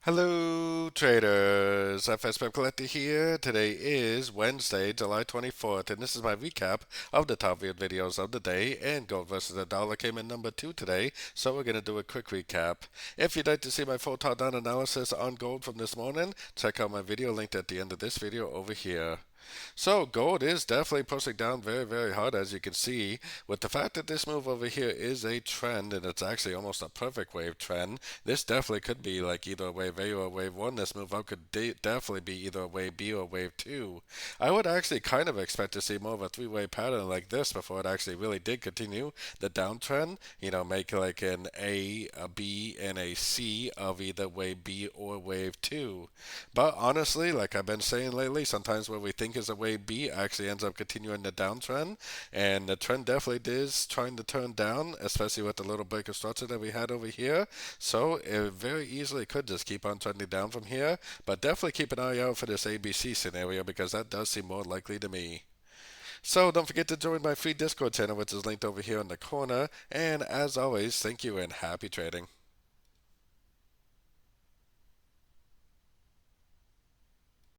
Hello traders, FX Pip Collector here. Today is Wednesday, July 24th, and this is my recap of the top viewed videos of the day. And gold versus the dollar came in number 2 today, so we're going to do a quick recap. If you'd like to see my full top-down analysis on gold from this morning, check out my video linked at the end of this video over here. So gold is definitely pushing down very hard, as you can see, with the fact that this move over here is a trend, and it's actually almost a perfect wave trend. This definitely could be like either a wave A or a wave 1. This move up could definitely be either a wave B or a wave 2. I would actually kind of expect to see more of a three-way pattern like this before it actually really did continue the downtrend. Make like an A, a B, and a C of either wave B or wave 2. But honestly, like I've been saying lately, sometimes what we think is a wave B actually ends up continuing the downtrend, and the trend definitely is trying to turn down, especially with the little break of structure that we had over here. So it very easily could just keep on trending down from here, but definitely keep an eye out for this ABC scenario because that does seem more likely to me. So don't forget to join my free Discord channel, which is linked over here in the corner. And as always, thank you and happy trading.